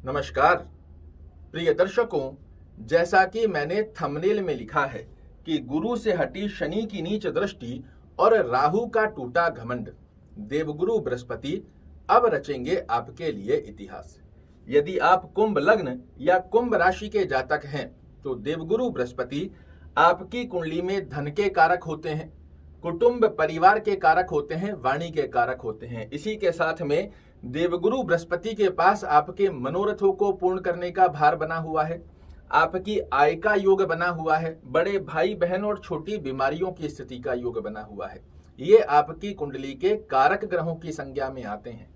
नमस्कार प्रिय दर्शकों, जैसा कि मैंने थंबनेल में लिखा है कि गुरु से हटी शनि की नीच दृष्टि और राहु का टूटा घमंड, देवगुरु बृहस्पति अब रचेंगे आपके लिए इतिहास। यदि आप कुंभ लग्न या कुंभ राशि के जातक हैं तो देवगुरु बृहस्पति आपकी कुंडली में धन के कारक होते हैं, कुटुंब परिवार के कारक होते हैं, वाणी के कारक होते हैं। इसी के साथ में देवगुरु बृहस्पति के पास आपके मनोरथों को पूर्ण करने का भार बना हुआ है, आपकी आय का योग बना हुआ है, बड़े भाई बहन और छोटी बीमारियों की स्थिति का योग बना हुआ है। ये आपकी कुंडली के कारक ग्रहों की संज्ञा में आते हैं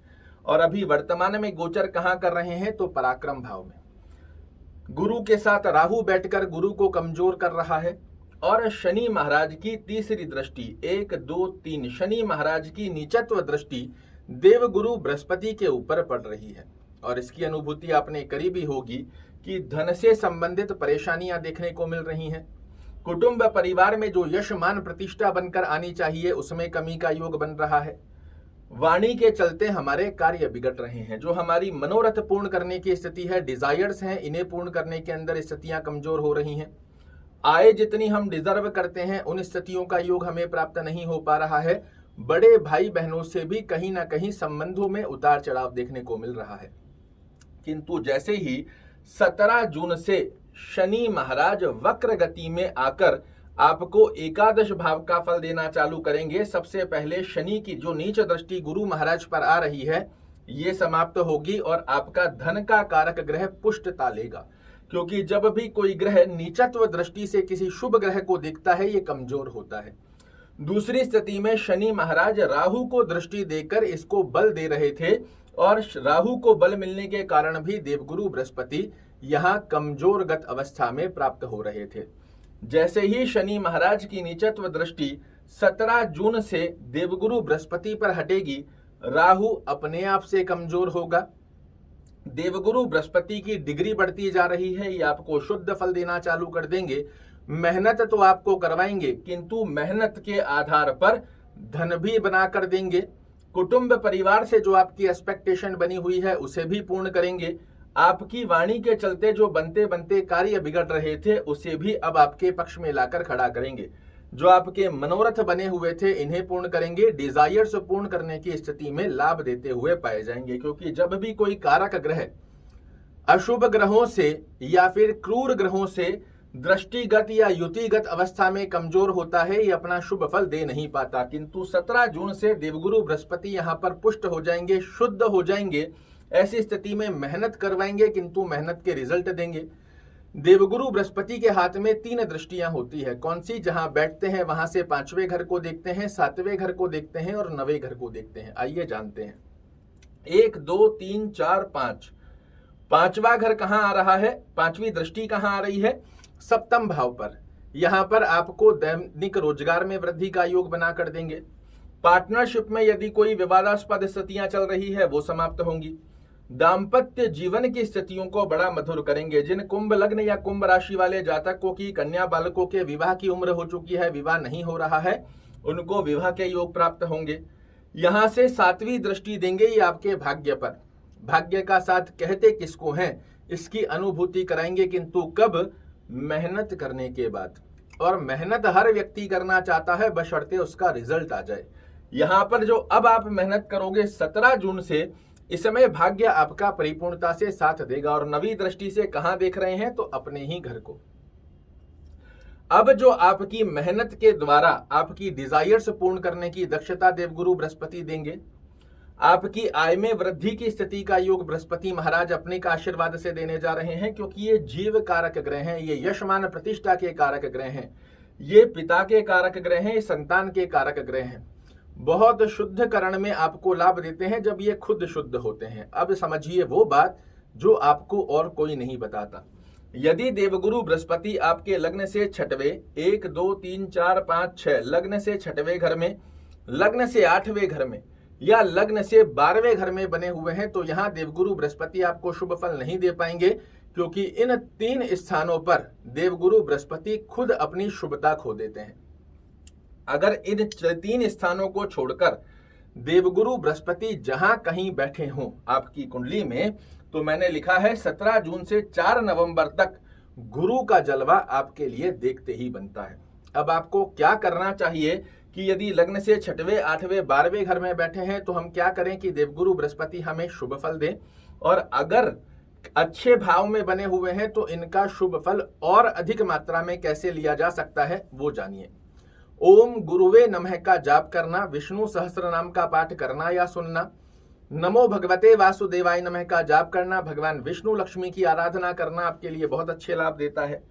और अभी वर्तमान में गोचर कहां कर रहे हैं तो पराक्रम भाव में। गुरु के साथ राहु बैठकर गुरु को कमजोर कर रहा है और शनि महाराज की तीसरी दृष्टि 1, 2, 3 शनि महाराज की नीचत्व दृष्टि देवगुरु बृहस्पति के ऊपर पड़ रही है। और इसकी अनुभूति आपने करी भी होगी कि धन से संबंधित परेशानियां देखने को मिल रही हैं। कुटुंब परिवार में जो यश मान प्रतिष्ठा बनकर आनी चाहिए उसमें कमी का योग बन रहा है। वाणी के चलते हमारे कार्य बिगड़ रहे हैं। जो हमारी मनोरथ पूर्ण करने की स्थिति है, डिजायर्स हैं, इन्हें पूर्ण करने के अंदर स्थितियां कमजोर हो रही हैं। आय जितनी हम डिजर्व करते हैं उन स्थितियों का योग हमें प्राप्त नहीं हो पा रहा है। बड़े भाई बहनों से भी कहीं ना कहीं संबंधों में उतार चढ़ाव देखने को मिल रहा है। किंतु जैसे ही 17 जून से शनि महाराज वक्र गति में आकर आपको एकादश भाव का फल देना चालू करेंगे, सबसे पहले शनि की जो नीच दृष्टि गुरु महाराज पर आ रही है ये समाप्त होगी और आपका धन का कारक ग्रह पुष्टता लेगा। क्योंकि जब भी कोई ग्रह नीचत्व दृष्टि से किसी शुभ ग्रह को देखता है ये कमजोर होता है। दूसरी स्थिति में शनि महाराज राहु को दृष्टि देकर इसको बल दे रहे थे और राहु को बल मिलने के कारण भी देवगुरु बृहस्पति यहाँ कमजोरगत अवस्था में प्राप्त हो रहे थे। जैसे ही शनि महाराज की नीचत्व दृष्टि 17 जून से देवगुरु बृहस्पति पर हटेगी, राहु अपने आप से कमजोर होगा। देवगुरु बृहस्पति की डिग्री बढ़ती जा रही है, ये आपको शुद्ध फल देना चालू कर देंगे। मेहनत तो आपको करवाएंगे किंतु मेहनत के आधार पर धन भी बना कर देंगे। कुटुंब परिवार से जो आपकी एक्सपेक्टेशन बनी हुई है उसे भी पूर्ण करेंगे। आपकी वाणी के चलते जो बनते बनते कार्य बिगड़ रहे थे उसे भी अब आपके पक्ष में लाकर खड़ा करेंगे। जो आपके मनोरथ बने हुए थे इन्हें पूर्ण करेंगे। डिजायर्स पूर्ण करने की स्थिति में लाभ देते हुए पाए जाएंगे। क्योंकि जब भी कोई कारक ग्रह अशुभ ग्रहों से या फिर क्रूर ग्रहों से दृष्टिगत या युतिगत अवस्था में कमजोर होता है, ये अपना शुभ फल दे नहीं पाता। किंतु 17 जून से देवगुरु बृहस्पति यहाँ पर पुष्ट हो जाएंगे, शुद्ध हो जाएंगे। ऐसी स्थिति में मेहनत करवाएंगे किंतु मेहनत के रिजल्ट देंगे। देवगुरु बृहस्पति के हाथ में 3 दृष्टियां होती है। कौन सी? जहां बैठते हैं वहां से 5वें घर को देखते हैं, 7वें घर को देखते हैं और 9वें घर को देखते हैं। आइए जानते हैं। 1, 2, 3, 4, 5 5वां घर कहां आ रहा है? 5वीं दृष्टि कहां आ रही है? सप्तम भाव पर। यहां पर आपको दैनिक रोजगार में वृद्धि का योग बना कर देंगे। पार्टनरशिप में यदि कोई विवादास्पद स्थितियां चल रही है वो समाप्त होंगी। दाम्पत्य जीवन की स्थितियों को बड़ा मधुर करेंगे। जिन कुंभ लग्न या कुंभ राशि वाले जातकों की कन्या बालकों के विवाह की उम्र हो चुकी है, विवाह नहीं हो रहा है, उनको विवाह के योग प्राप्त होंगे। यहां से 7वीं दृष्टि देंगे ये आपके भाग्य पर। भाग्य का साथ कहते किसको हैं इसकी अनुभूति कराएंगे, किंतु कब? मेहनत करने के बाद। और मेहनत हर व्यक्ति करना चाहता है बशर्ते उसका रिजल्ट आ जाए। यहां पर जो अब आप मेहनत करोगे 17 जून से, इस समय भाग्य आपका परिपूर्णता से साथ देगा। और 9वीं दृष्टि से कहां देख रहे हैं तो अपने ही घर को। अब जो आपकी मेहनत के द्वारा आपकी डिजायर्स पूर्ण करने की दक्षता देवगुरु बृहस्पति देंगे। आपकी आय में वृद्धि की स्थिति का योग बृहस्पति महाराज अपने का आशीर्वाद से देने जा रहे हैं। क्योंकि ये जीव कारक ग्रह हैं, ये यशमान प्रतिष्ठा के कारक ग्रह हैं, ये पिता के कारक ग्रह हैं, ये संतान के कारक ग्रह हैं। बहुत शुद्ध करण में आपको लाभ देते हैं जब ये खुद शुद्ध होते हैं। अब समझिए वो बात जो आपको और कोई नहीं बताता। यदि देवगुरु बृहस्पति आपके लग्न से 6वें 1, 2, 3, 4, 5, 6 लग्न से 6वें घर में, लग्न से 8वें घर में या लग्न से 12वें घर में बने हुए हैं तो यहाँ देवगुरु बृहस्पति आपको शुभ फल नहीं दे पाएंगे। क्योंकि इन 3 स्थानों पर देवगुरु बृहस्पति खुद अपनी शुभता खो देते हैं। अगर इन 3 स्थानों को छोड़कर देवगुरु बृहस्पति जहां कहीं बैठे हों आपकी कुंडली में तो मैंने लिखा है 17 जून से 4 नवंबर तक गुरु का जलवा आपके लिए देखते ही बनता है। अब आपको क्या करना चाहिए कि यदि लग्न से 6वें, 8वें, 12वें घर में बैठे हैं तो हम क्या करें कि देवगुरु बृहस्पति हमें शुभ फल दें, और अगर अच्छे भाव में बने हुए हैं तो इनका शुभ फल और अधिक मात्रा में कैसे लिया जा सकता है वो जानिए। ओम गुरुवे नमः का जाप करना, विष्णु सहस्त्र नाम का पाठ करना या सुनना, नमो भगवते वासुदेवाय नमः का जाप करना, भगवान विष्णु लक्ष्मी की आराधना करना आपके लिए बहुत अच्छे लाभ देता है।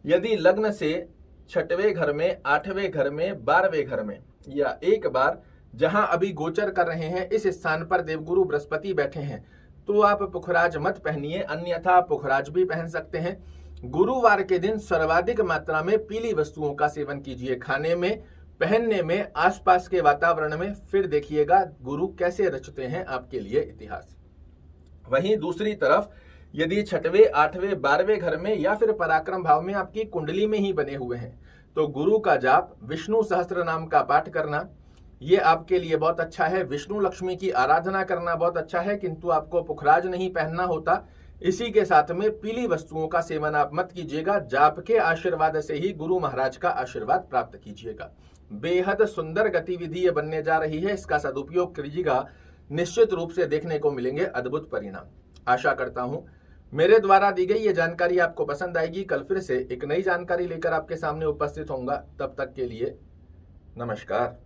यदि लग्न से 6वें घर में, 8वें घर में, 12वें घर में या एक बार जहां अभी गोचर कर रहे हैं इस स्थान पर देवगुरु बृहस्पति बैठे हैं तो आप पुखराज मत पहनिए, अन्यथा पुखराज भी पहन सकते हैं। गुरुवार के दिन सर्वाधिक मात्रा में पीली वस्तुओं का सेवन कीजिए, खाने में, पहनने में, आसपास के वातावरण में। फिर देखिएगा गुरु कैसे रचते हैं आपके लिए इतिहास। वहीं दूसरी तरफ यदि 6वें, 8वें, 12वें घर में या फिर पराक्रम भाव में आपकी कुंडली में ही बने हुए हैं तो गुरु का जाप, विष्णु सहस्त्र नाम का पाठ करना ये आपके लिए बहुत अच्छा है। विष्णु लक्ष्मी की आराधना करना बहुत अच्छा है, किंतु आपको पुखराज नहीं पहनना होता। इसी के साथ में पीली वस्तुओं का सेवन आप मत कीजिएगा। जाप के आशीर्वाद से ही गुरु महाराज का आशीर्वाद प्राप्त कीजिएगा। बेहद सुंदर गतिविधि ये बनने जा रही है, इसका सदुपयोग कीजिएगा, निश्चित रूप से देखने को मिलेंगे अद्भुत परिणाम। आशा करता हूं मेरे द्वारा दी गई ये जानकारी आपको पसंद आएगी। कल फिर से एक नई जानकारी लेकर आपके सामने उपस्थित होऊंगा। तब तक के लिए नमस्कार।